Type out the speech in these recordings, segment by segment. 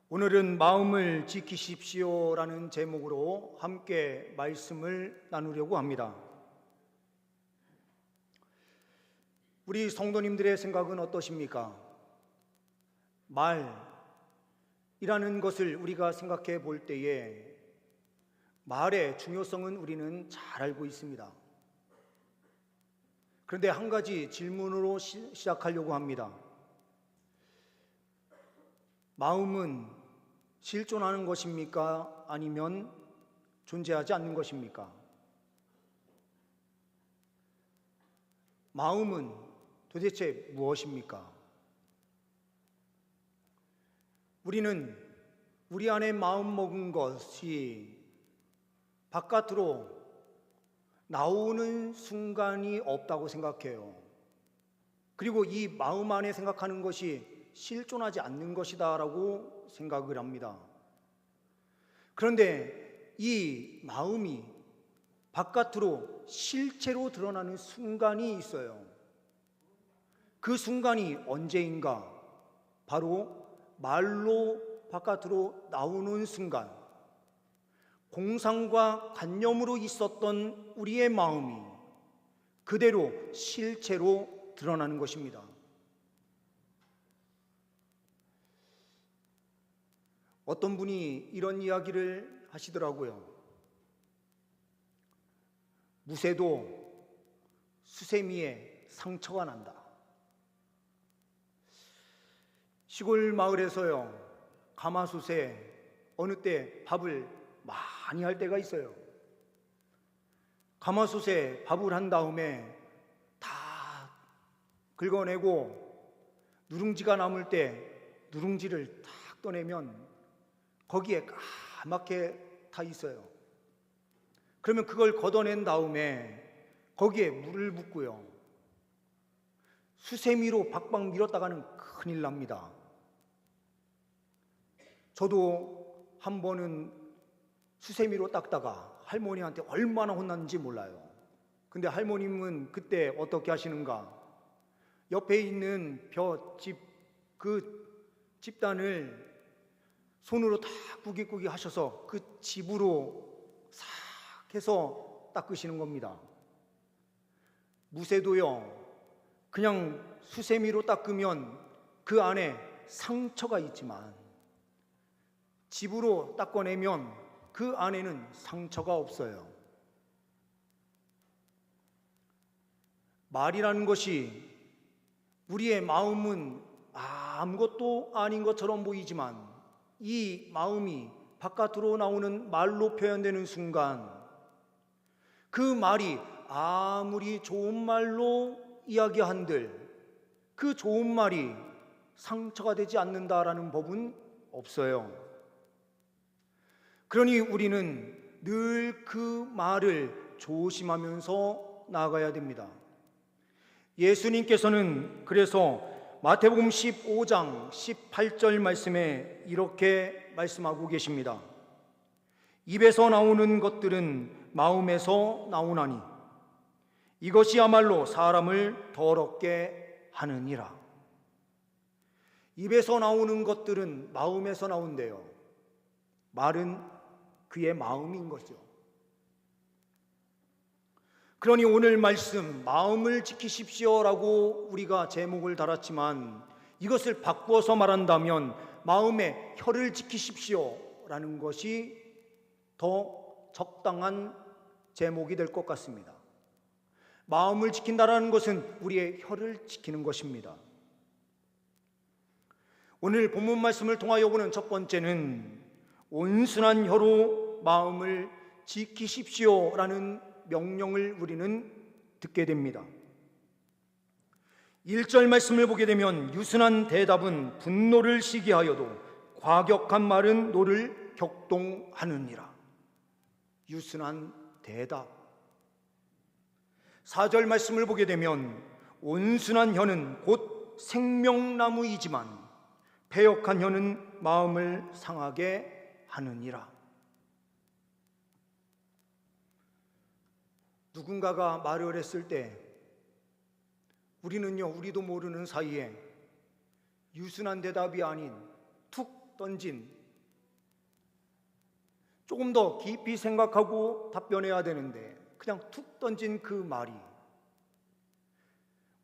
오늘은 마음을 지키십시오라는 제목으로 함께 말씀을 나누려고 합니다. 우리 성도님들의 생각은 어떠십니까? 말이라는 것을 우리가 생각해 볼 때에 말의 중요성은 우리는 잘 알고 있습니다. 그런데 한 가지 질문으로 시작하려고 합니다. 마음은 실존하는 것입니까? 아니면 존재하지 않는 것입니까? 마음은 도대체 무엇입니까? 우리는 우리 안에 마음 먹은 것이 바깥으로 나오는 순간이 없다고 생각해요. 그리고 이 마음 안에 생각하는 것이 실존하지 않는 것이다 라고 생각을 합니다. 그런데 이 마음이 바깥으로 실체로 드러나는 순간이 있어요. 그 순간이 언제인가? 바로 말로 바깥으로 나오는 순간, 공상과 관념으로 있었던 우리의 마음이 그대로 실체로 드러나는 것입니다. 어떤 분이 이런 이야기를 하시더라고요. 무쇠도 수세미에 상처가 난다. 시골 마을에서요, 가마솥에 어느 때 밥을 많이 할 때가 있어요. 가마솥에 밥을 한 다음에 다 긁어내고 누룽지가 남을 때 누룽지를 탁 떠내면 거기에 까맣게 타 있어요. 그러면 그걸 걷어낸 다음에 거기에 물을 붓고요, 수세미로 박박 밀었다가는 큰일 납니다. 저도 한 번은 수세미로 닦다가 할머니한테 얼마나 혼났는지 몰라요. 근데 할머님은 그때 어떻게 하시는가? 옆에 있는 그 집단을 손으로 다 꾸깃꾸깃 하셔서 그 집으로 싹 해서 닦으시는 겁니다. 무쇠도요, 그냥 수세미로 닦으면 그 안에 상처가 있지만 집으로 닦아내면 그 안에는 상처가 없어요. 말이라는 것이 우리의 마음은 아무것도 아닌 것처럼 보이지만 이 마음이 바깥으로 나오는 말로 표현되는 순간 그 말이 아무리 좋은 말로 이야기한들 그 좋은 말이 상처가 되지 않는다라는 법은 없어요. 그러니 우리는 늘 그 말을 조심하면서 나아가야 됩니다. 예수님께서는 그래서 마태복음 15장 18절 말씀에 이렇게 말씀하고 계십니다. 입에서 나오는 것들은 마음에서 나오나니 이것이야말로 사람을 더럽게 하느니라. 입에서 나오는 것들은 마음에서 나온대요. 말은 그의 마음인 거죠. 그러니 오늘 말씀, 마음을 지키십시오라고 우리가 제목을 달았지만 이것을 바꾸어서 말한다면 마음의 혀를 지키십시오라는 것이 더 적당한 제목이 될 것 같습니다. 마음을 지킨다라는 것은 우리의 혀를 지키는 것입니다. 오늘 본문 말씀을 통하여 보는 첫 번째는 온순한 혀로 마음을 지키십시오라는 명령을 우리는 듣게 됩니다. 1절 말씀을 보게 되면 유순한 대답은 분노를 시기하여도 과격한 말은 노를 격동하느니라. 유순한 대답. 4절 말씀을 보게 되면 온순한 혀는 곧 생명나무이지만 패역한 혀는 마음을 상하게 하느니라. 누군가가 말을 했을 때 우리도 모르는 사이에 유순한 대답이 아닌 툭 던진 조금 더 깊이 생각하고 답변해야 되는데 그냥 툭 던진 그 말이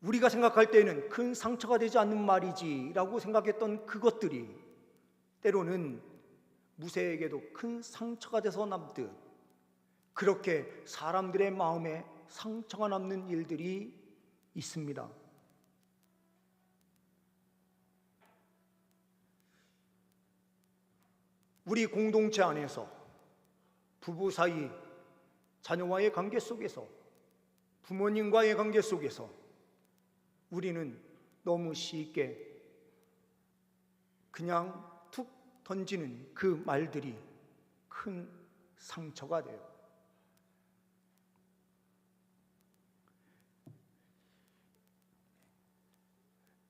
우리가 생각할 때는 큰 상처가 되지 않는 말이지라고 생각했던 그것들이 때로는 무세에게도 큰 상처가 돼서 남듯 그렇게 사람들의 마음에 상처가 남는 일들이 있습니다. 우리 공동체 안에서 부부 사이, 자녀와의 관계 속에서, 부모님과의 관계 속에서 우리는 너무 쉽게 그냥 툭 던지는 그 말들이 큰 상처가 돼요.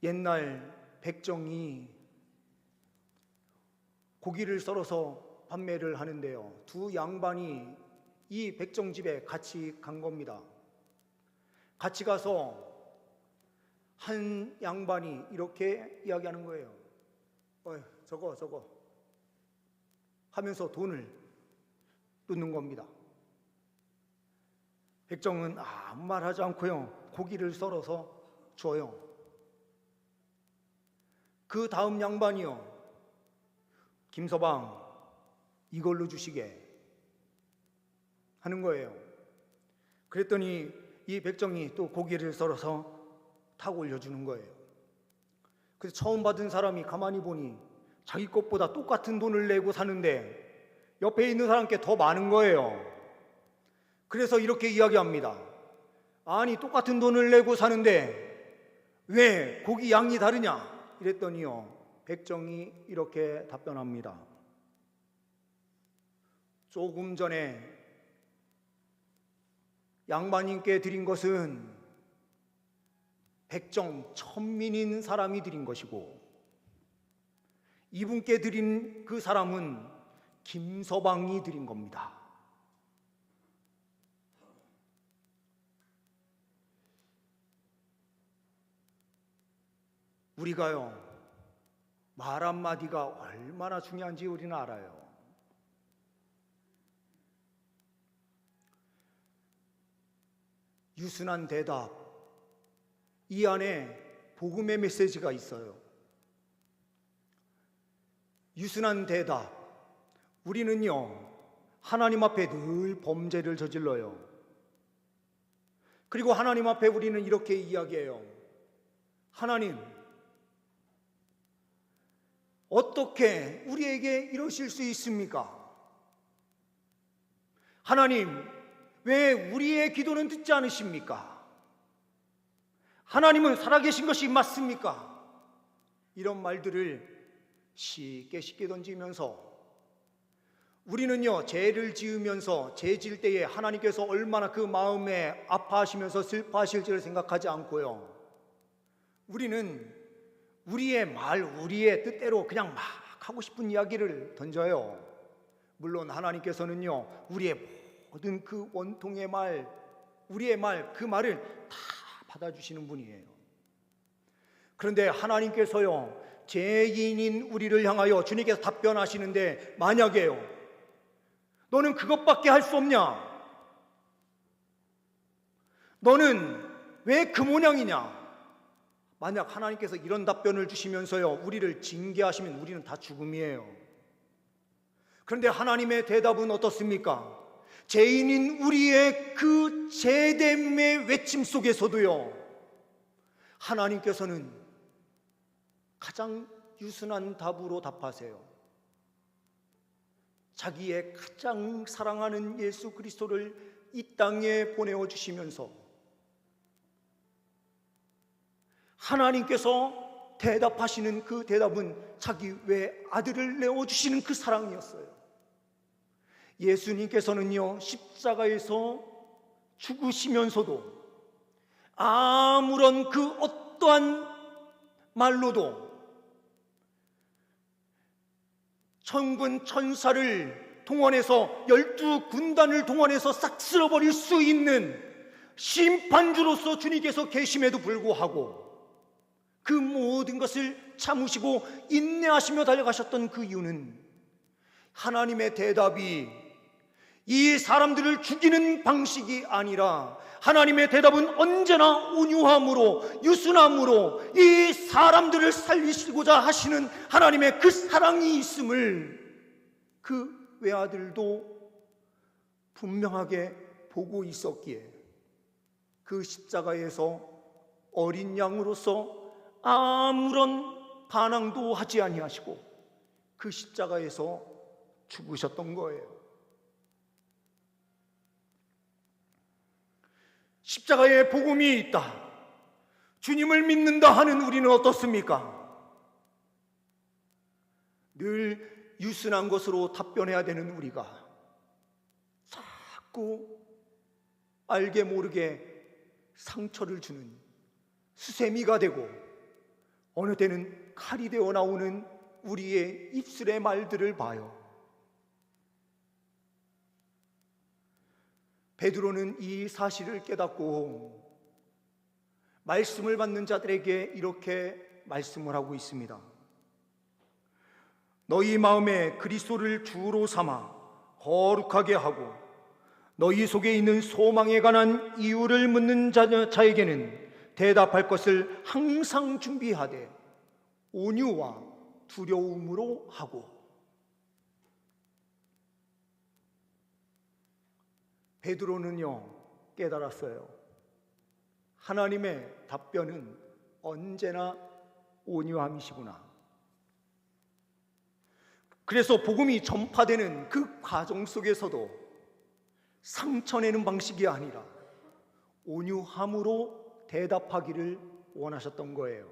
옛날 백정이 고기를 썰어서 판매를 하는데요, 두 양반이 이 백정집에 같이 간 겁니다. 같이 가서 한 양반이 이렇게 이야기하는 거예요. 저거 하면서 돈을 놓는 겁니다. 백정은 아무 말 하지 않고요, 고기를 썰어서 줘요. 그 다음 양반이요, 김서방 이걸로 주시게 하는 거예요. 그랬더니 이 백정이 또 고기를 썰어서 탁 올려주는 거예요. 그래서 처음 받은 사람이 가만히 보니 자기 것보다 똑같은 돈을 내고 사는데 옆에 있는 사람께 더 많은 거예요. 그래서 이렇게 이야기합니다. 아니, 똑같은 돈을 내고 사는데 왜 고기 양이 다르냐? 이랬더니요, 백정이 이렇게 답변합니다. 조금 전에 양반님께 드린 것은 백정 천민인 사람이 드린 것이고, 이분께 드린 그 사람은 김서방이 드린 겁니다. 우리가요, 말 한마디가 얼마나 중요한지 우리는 알아요. 유순한 대답, 이 안에 복음의 메시지가 있어요. 유순한 대답, 우리는요, 하나님 앞에 늘 범죄를 저질러요. 그리고 하나님 앞에 우리는 이렇게 이야기해요. 하나님, 어떻게 우리에게 이러실 수 있습니까? 하나님, 왜 우리의 기도는 듣지 않으십니까? 하나님은 살아계신 것이 맞습니까? 이런 말들을 쉽게 던지면서 우리는요, 죄를 지으면서 죄 지을 때에 하나님께서 얼마나 그 마음에 아파하시면서 슬퍼하실지를 생각하지 않고요, 우리는 우리의 말, 우리의 뜻대로 그냥 막 하고 싶은 이야기를 던져요. 물론 하나님께서는요, 우리의 모든 그 원통의 말, 우리의 말, 그 말을 다 받아주시는 분이에요. 그런데 하나님께서요, 죄인인 우리를 향하여 주님께서 답변하시는데, 만약에요, 너는 그것밖에 할 수 없냐? 너는 왜 그 모양이냐? 만약 하나님께서 이런 답변을 주시면서요, 우리를 징계하시면 우리는 다 죽음이에요. 그런데 하나님의 대답은 어떻습니까? 죄인인 우리의 그 죄됨의 외침 속에서도요, 하나님께서는 가장 유순한 답으로 답하세요. 자기의 가장 사랑하는 예수 그리스도를 이 땅에 보내어 주시면서 하나님께서 대답하시는 그 대답은 자기 외아들을 내어주시는 그 사랑이었어요. 예수님께서는요, 십자가에서 죽으시면서도 아무런 그 어떠한 말로도 천군 천사를 동원해서 12군단을 동원해서 싹 쓸어버릴 수 있는 심판주로서 주님께서 계심에도 불구하고 그 모든 것을 참으시고 인내하시며 달려가셨던 그 이유는 하나님의 대답이 이 사람들을 죽이는 방식이 아니라 하나님의 대답은 언제나 온유함으로, 유순함으로 이 사람들을 살리시고자 하시는 하나님의 그 사랑이 있음을 그 외아들도 분명하게 보고 있었기에 그 십자가에서 어린 양으로서 아무런 반항도 하지 아니하시고 그 십자가에서 죽으셨던 거예요. 십자가에 복음이 있다, 주님을 믿는다 하는 우리는 어떻습니까? 늘 유순한 것으로 답변해야 되는 우리가 자꾸 알게 모르게 상처를 주는 수세미가 되고 어느 때는 칼이 되어 나오는 우리의 입술의 말들을 봐요. 베드로는 이 사실을 깨닫고 말씀을 받는 자들에게 이렇게 말씀을 하고 있습니다. 너희 마음에 그리스도를 주로 삼아 거룩하게 하고 너희 속에 있는 소망에 관한 이유를 묻는 자에게는 대답할 것을 항상 준비하되 온유와 두려움으로 하고. 베드로는요 깨달았어요. 하나님의 답변은 언제나 온유함이시구나. 그래서 복음이 전파되는 그 과정 속에서도 상처내는 방식이 아니라 온유함으로 대답하기를 원하셨던 거예요.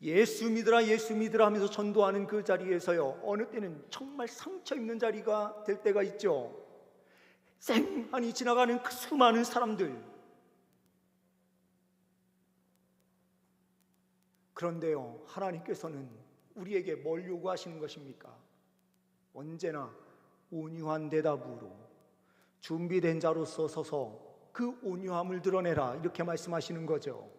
예수 믿으라 예수 믿으라 하면서 전도하는 그 자리에서요 어느 때는 정말 상처 입는 자리가 될 때가 있죠. 쌩하니 지나가는 그 수많은 사람들. 그런데요 하나님께서는 우리에게 뭘 요구하시는 것입니까? 언제나 온유한 대답으로 준비된 자로서 서서 그 온유함을 드러내라, 이렇게 말씀하시는 거죠.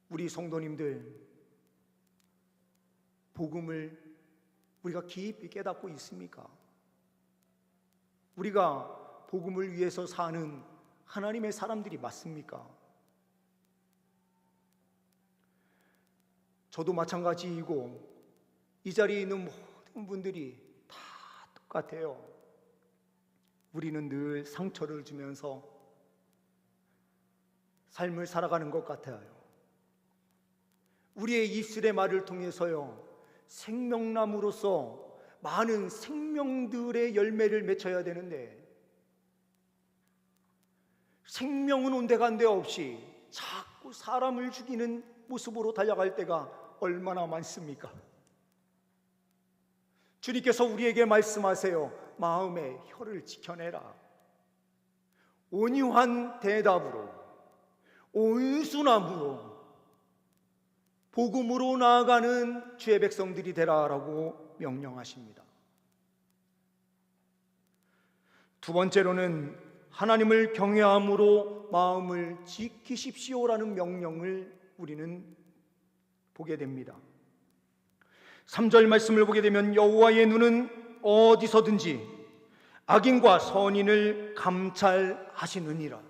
우리 성도님들, 복음을 우리가 깊이 깨닫고 있습니까? 우리가 복음을 위해서 사는 하나님의 사람들이 맞습니까? 저도 마찬가지이고 이 자리에 있는 모든 분들이 다 똑같아요. 우리는 늘 상처를 주면서 삶을 살아가는 것 같아요. 우리의 입술의 말을 통해서요 생명나무로서 많은 생명들의 열매를 맺혀야 되는데 생명은 온데간데 없이 자꾸 사람을 죽이는 모습으로 달려갈 때가 얼마나 많습니까? 주님께서 우리에게 말씀하세요. 마음의 혀를 지켜내라. 온유한 대답으로, 온순함으로 복음으로 나아가는 주의 백성들이 되라라고 명령하십니다. 두 번째로는 하나님을 경외함으로 마음을 지키십시오라는 명령을 우리는 보게 됩니다. 3절 말씀을 보게 되면 여호와의 눈은 어디서든지 악인과 선인을 감찰하시느니라.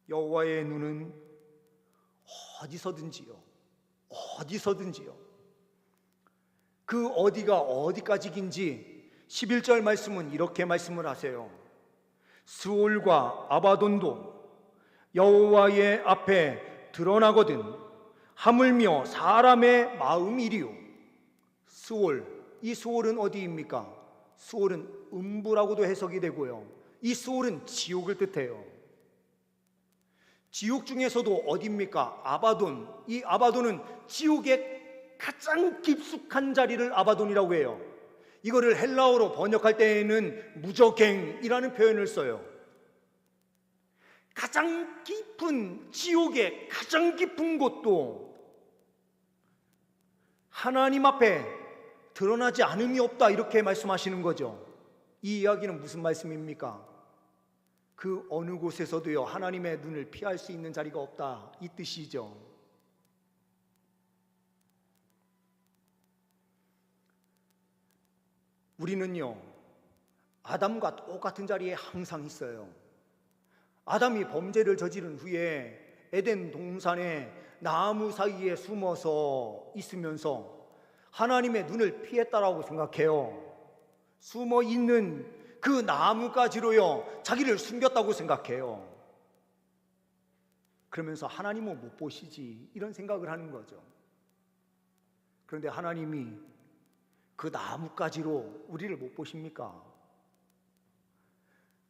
여호와의 눈은 어디서든지요. 그 어디가 어디까지인지 11절 말씀은 이렇게 말씀을 하세요. 스올과 아바돈도 여호와의 앞에 드러나거든 하물며 사람의 마음이리요. 스올, 이 스올은 어디입니까? 스올은 음부라고도 해석이 되고요, 이 스올은 지옥을 뜻해요. 지옥 중에서도 어디입니까? 아바돈. 이 아바돈은 지옥의 가장 깊숙한 자리를 아바돈이라고 해요. 이거를 헬라어로 번역할 때에는 무저갱이라는 표현을 써요. 가장 깊은, 지옥의 가장 깊은 곳도 하나님 앞에 드러나지 않음이 없다, 이렇게 말씀하시는 거죠. 이 이야기는 무슨 말씀입니까? 그 어느 곳에서도요 하나님의 눈을 피할 수 있는 자리가 없다, 이 뜻이죠. 우리는요, 아담과 똑같은 자리에 항상 있어요. 아담이 범죄를 저지른 후에 에덴 동산의 나무 사이에 숨어서 있으면서 하나님의 눈을 피했다라고 생각해요. 숨어 있는 그 나무가지로요, 자기를 숨겼다고 생각해요. 그러면서 하나님은 못 보시지, 이런 생각을 하는 거죠. 그런데 하나님이 그 나무가지로 우리를 못 보십니까?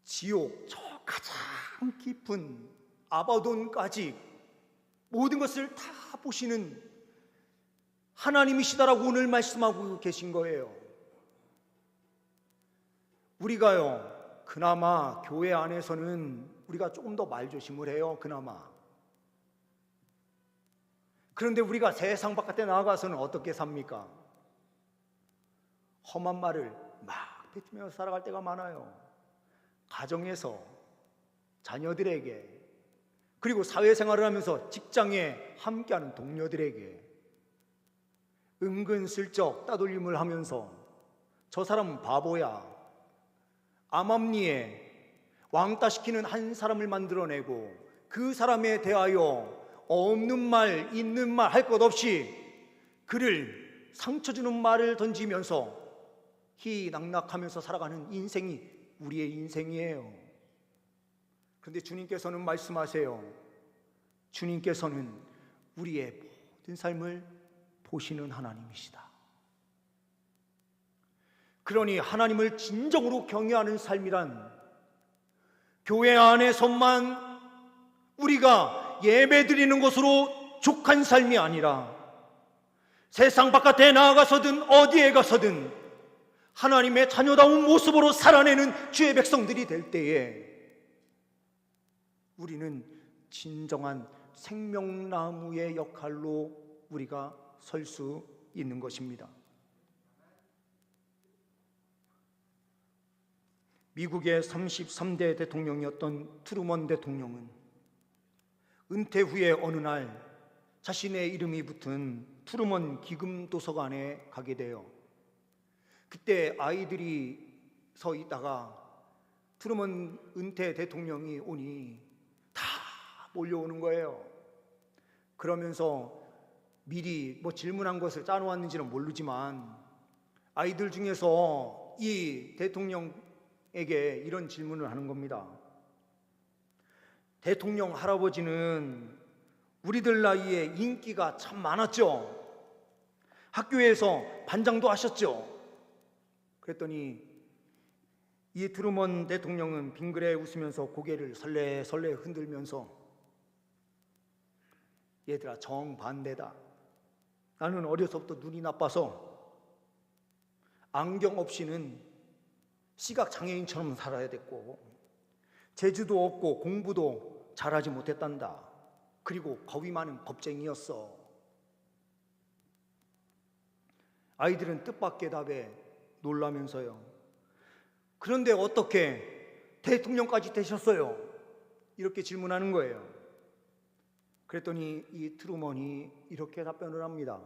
지옥 저 가장 깊은 아바돈까지 모든 것을 다 보시는 하나님이시다라고 오늘 말씀하고 계신 거예요. 우리가요, 그나마 교회 안에서는 우리가 조금 더 말조심을 해요. 그나마. 그런데 우리가 세상 바깥에 나아가서는 어떻게 삽니까? 험한 말을 막 뱉으며 살아갈 때가 많아요. 가정에서, 자녀들에게, 그리고 사회생활을 하면서 직장에 함께하는 동료들에게 은근슬쩍 따돌림을 하면서 저 사람은 바보야, 암암리에 왕따시키는 한 사람을 만들어내고 그 사람에 대하여 없는 말, 있는 말 할 것 없이 그를 상처 주는 말을 던지면서 희낙낙하면서 살아가는 인생이 우리의 인생이에요. 그런데 주님께서는 말씀하세요. 주님께서는 우리의 모든 삶을 보시는 하나님이시다. 그러니 하나님을 진정으로 경외하는 삶이란 교회 안에서만 우리가 예배드리는 것으로 족한 삶이 아니라 세상 바깥에 나아가서든 어디에 가서든 하나님의 자녀다운 모습으로 살아내는 주의 백성들이 될 때에 우리는 진정한 생명나무의 역할로 우리가 설 수 있는 것입니다. 미국의 33대 대통령이었던 트루먼 대통령은 은퇴 후에 어느 날 자신의 이름이 붙은 트루먼 기금 도서관에 가게 돼요. 그때 아이들이 서 있다가 트루먼 은퇴 대통령이 오니 다 몰려오는 거예요. 그러면서 미리 질문한 것을 짜놓았는지는 모르지만 아이들 중에서 이 대통령에게 이런 질문을 하는 겁니다. 대통령 할아버지는 우리들 나이에 인기가 참 많았죠. 학교에서 반장도 하셨죠. 그랬더니 이 트루먼 대통령은 빙그레 웃으면서 고개를 설레설레 흔들면서 얘들아, 정반대다. 나는 어려서부터 눈이 나빠서 안경 없이는 시각장애인처럼 살아야 됐고 재주도 없고 공부도 잘하지 못했단다. 그리고 겁이 많은 겁쟁이였어. 아이들은 뜻밖의 답에 놀라면서요, 그런데 어떻게 대통령까지 되셨어요? 이렇게 질문하는 거예요. 그랬더니 이 트루먼이 이렇게 답변을 합니다.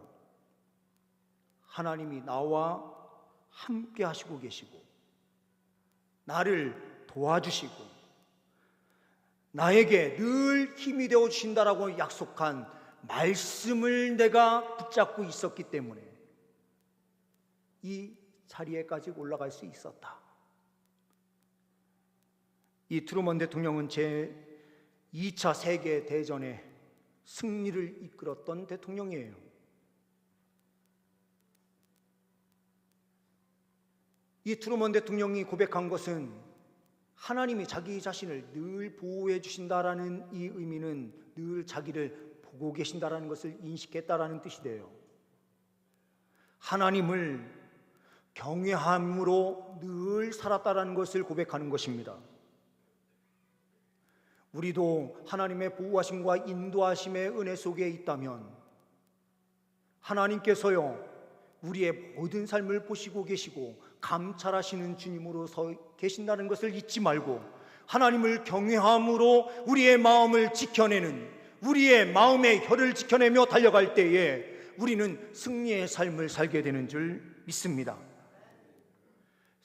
하나님이 나와 함께 하시고 계시고 나를 도와주시고 나에게 늘 힘이 되어 주신다라고 약속한 말씀을 내가 붙잡고 있었기 때문에 이 자리에까지 올라갈 수 있었다. 이 트루먼 대통령은 제2차 세계대전의 승리를 이끌었던 대통령이에요. 이 트루먼 대통령이 고백한 것은 하나님이 자기 자신을 늘 보호해 주신다라는 이 의미는 늘 자기를 보고 계신다라는 것을 인식했다라는 뜻이 돼요. 하나님을 경외함으로 늘 살았다라는 것을 고백하는 것입니다. 우리도 하나님의 보호하심과 인도하심의 은혜 속에 있다면 하나님께서요, 우리의 모든 삶을 보시고 계시고 감찰하시는 주님으로 서 계신다는 것을 잊지 말고 하나님을 경외함으로 우리의 마음을 지켜내는, 우리의 마음의 혀를 지켜내며 달려갈 때에 우리는 승리의 삶을 살게 되는 줄 믿습니다.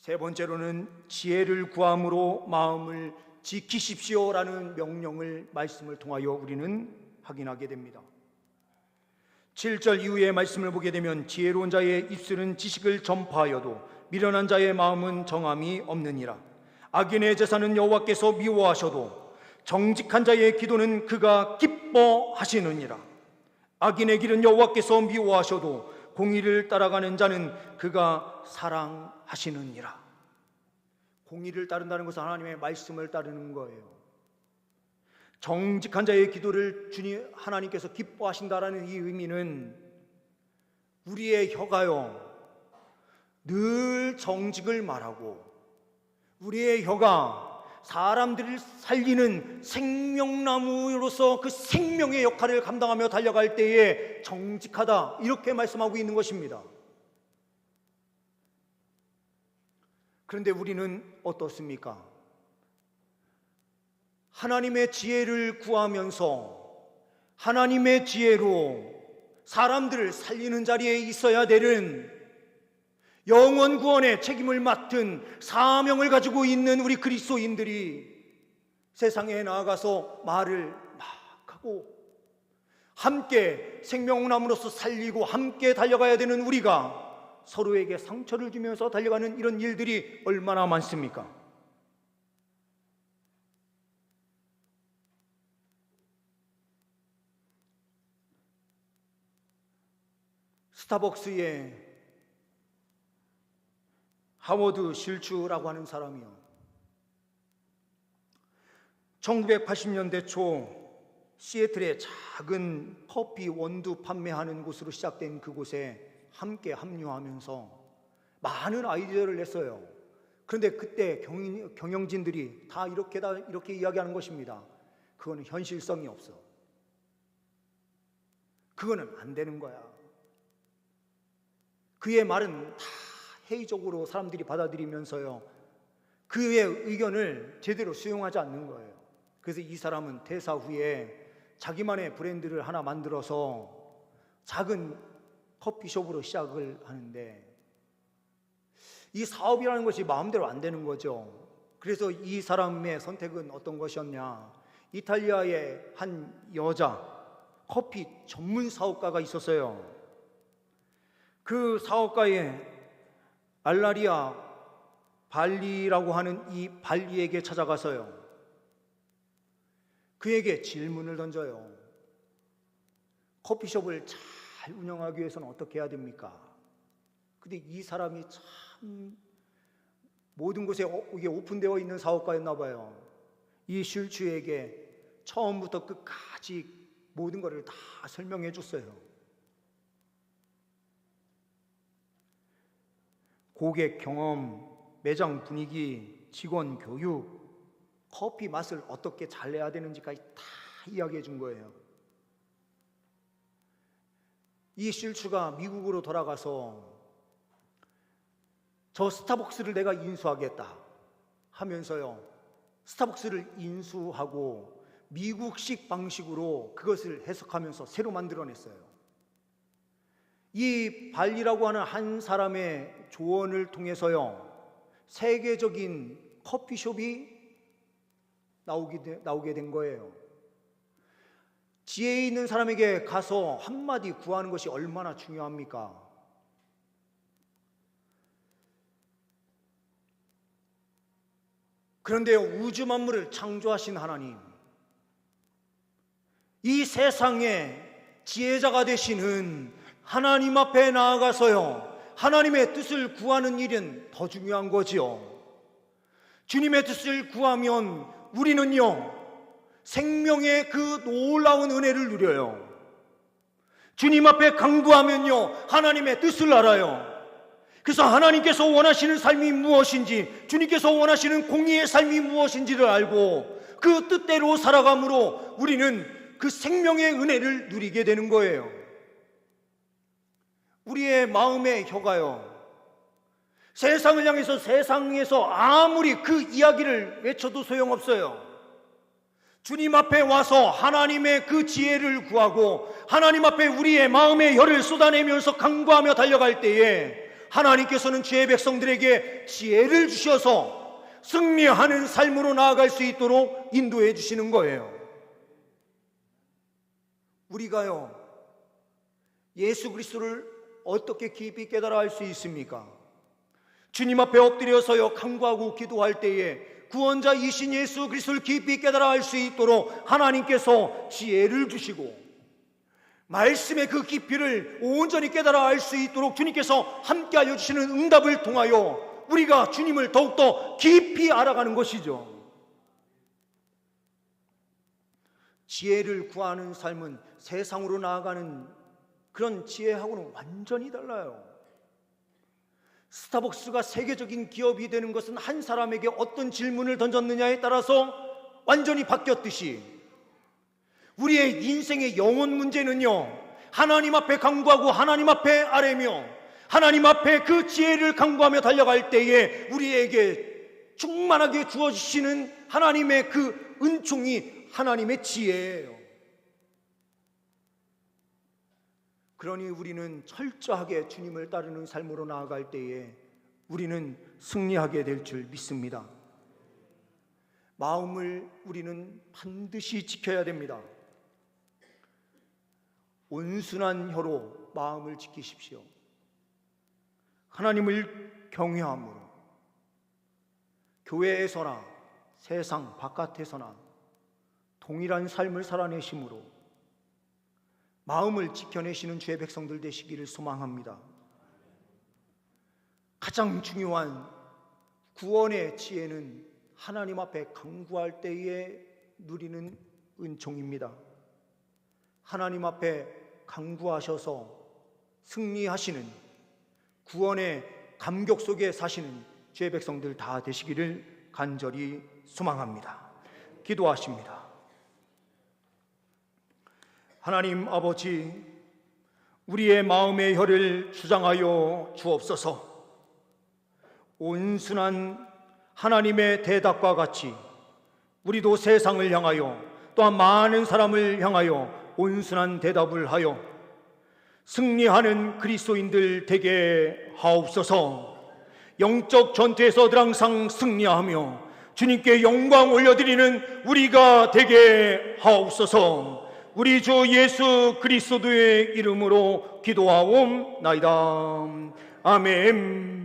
세 번째로는 지혜를 구함으로 마음을 지키십시오라는 명령을 말씀을 통하여 우리는 확인하게 됩니다. 7절 이후의 말씀을 보게 되면 지혜로운 자의 입술은 지식을 전파하여도 미련한 자의 마음은 정함이 없느니라. 악인의 제사는 여호와께서 미워하셔도 정직한 자의 기도는 그가 기뻐하시느니라. 악인의 길은 여호와께서 미워하셔도 공의를 따라가는 자는 그가 사랑하시느니라. 공의를 따른다는 것은 하나님의 말씀을 따르는 거예요. 정직한 자의 기도를 하나님께서 기뻐하신다라는 이 의미는 우리의 혀가요 늘 정직을 말하고 우리의 혀가 사람들을 살리는 생명나무로서 그 생명의 역할을 감당하며 달려갈 때에 정직하다, 이렇게 말씀하고 있는 것입니다. 그런데 우리는 어떻습니까? 하나님의 지혜를 구하면서 하나님의 지혜로 사람들을 살리는 자리에 있어야 되는, 영원 구원의 책임을 맡은 사명을 가지고 있는 우리 그리스도인들이 세상에 나아가서 말을 막 하고 함께 생명나무로서 살리고 함께 달려가야 되는 우리가 서로에게 상처를 주면서 달려가는 이런 일들이 얼마나 많습니까? 스타벅스의 하워드 실추라고 하는 사람이요, 1980년대 초 시애틀의 작은 커피 원두 판매하는 곳으로 시작된 그곳에 함께 합류하면서 많은 아이디어를 냈어요. 그런데 그때 경영진들이 다 이렇게 이야기하는 것입니다. 그거는 현실성이 없어. 그거는 안 되는 거야. 그의 말은 다 회의적으로 사람들이 받아들이면서요, 그의 의견을 제대로 수용하지 않는 거예요. 그래서 이 사람은 퇴사 후에 자기만의 브랜드를 하나 만들어서 작은 커피숍으로 시작을 하는데 이 사업이라는 것이 마음대로 안 되는 거죠. 그래서 이 사람의 선택은 어떤 것이었냐, 이탈리아의 한 여자 커피 전문 사업가가 있었어요. 그 사업가의 알라리아 발리라고 하는 이 발리에게 찾아가서요, 그에게 질문을 던져요. 커피숍을 잘 운영하기 위해서는 어떻게 해야 됩니까? 근데 이 사람이 참 모든 곳에 이게 오픈되어 있는 사업가였나 봐요. 이 슐츠에게 처음부터 끝까지 모든 것을 다 설명해 줬어요. 고객 경험, 매장 분위기, 직원 교육, 커피 맛을 어떻게 잘 내야 되는지까지 다 이야기해 준 거예요. 이 실추가 미국으로 돌아가서 저 스타벅스를 내가 인수하겠다 하면서요, 스타벅스를 인수하고 미국식 방식으로 그것을 해석하면서 새로 만들어냈어요. 이 발리라고 하는 한 사람의 조언을 통해서요, 세계적인 커피숍이 나오게 된 거예요. 지혜 있는 사람에게 가서 한마디 구하는 것이 얼마나 중요합니까? 그런데요, 우주 만물을 창조하신 하나님, 이 세상에 지혜자가 되시는 하나님 앞에 나아가서요, 하나님의 뜻을 구하는 일은 더 중요한 거지요. 주님의 뜻을 구하면 우리는요, 생명의 그 놀라운 은혜를 누려요. 주님 앞에 간구하면요, 하나님의 뜻을 알아요. 그래서 하나님께서 원하시는 삶이 무엇인지, 주님께서 원하시는 공의의 삶이 무엇인지를 알고 그 뜻대로 살아감으로 우리는 그 생명의 은혜를 누리게 되는 거예요. 우리의 마음의 혀가요, 세상을 향해서 세상에서 아무리 그 이야기를 외쳐도 소용없어요. 주님 앞에 와서 하나님의 그 지혜를 구하고 하나님 앞에 우리의 마음의 혀를 쏟아내면서 간구하며 달려갈 때에 하나님께서는 주의 백성들에게 지혜를 주셔서 승리하는 삶으로 나아갈 수 있도록 인도해 주시는 거예요. 우리가요, 예수 그리스도를 어떻게 깊이 깨달아 알 수 있습니까? 주님 앞에 엎드려서요 간구하고 기도할 때에 구원자이신 예수 그리스도를 깊이 깨달아 알 수 있도록 하나님께서 지혜를 주시고, 말씀의 그 깊이를 온전히 깨달아 알 수 있도록 주님께서 함께 알려주시는 응답을 통하여 우리가 주님을 더욱더 깊이 알아가는 것이죠. 지혜를 구하는 삶은 세상으로 나아가는 그런 지혜하고는 완전히 달라요. 스타벅스가 세계적인 기업이 되는 것은 한 사람에게 어떤 질문을 던졌느냐에 따라서 완전히 바뀌었듯이, 우리의 인생의 영혼 문제는요, 하나님 앞에 간구하고 하나님 앞에 아뢰며 하나님 앞에 그 지혜를 간구하며 달려갈 때에 우리에게 충만하게 주어지시는 하나님의 그 은총이 하나님의 지혜예요. 그러니 우리는 철저하게 주님을 따르는 삶으로 나아갈 때에 우리는 승리하게 될 줄 믿습니다. 마음을 우리는 반드시 지켜야 됩니다. 온순한 혀로 마음을 지키십시오. 하나님을 경외함으로 교회에서나 세상 바깥에서나 동일한 삶을 살아내심으로 마음을 지켜내시는 주의 백성들 되시기를 소망합니다. 가장 중요한 구원의 지혜는 하나님 앞에 간구할 때에 누리는 은총입니다. 하나님 앞에 간구하셔서 승리하시는 구원의 감격 속에 사시는 주의 백성들 다 되시기를 간절히 소망합니다. 기도하십니다. 하나님 아버지, 우리의 마음의 혀를 주장하여 주옵소서. 온순한 하나님의 대답과 같이 우리도 세상을 향하여 또한 많은 사람을 향하여 온순한 대답을 하여 승리하는 그리스도인들 되게 하옵소서. 영적 전투에서 늘 항상 승리하며 주님께 영광 올려드리는 우리가 되게 하옵소서. 우리 주 예수 그리스도의 이름으로 기도하옵나이다. 아멘.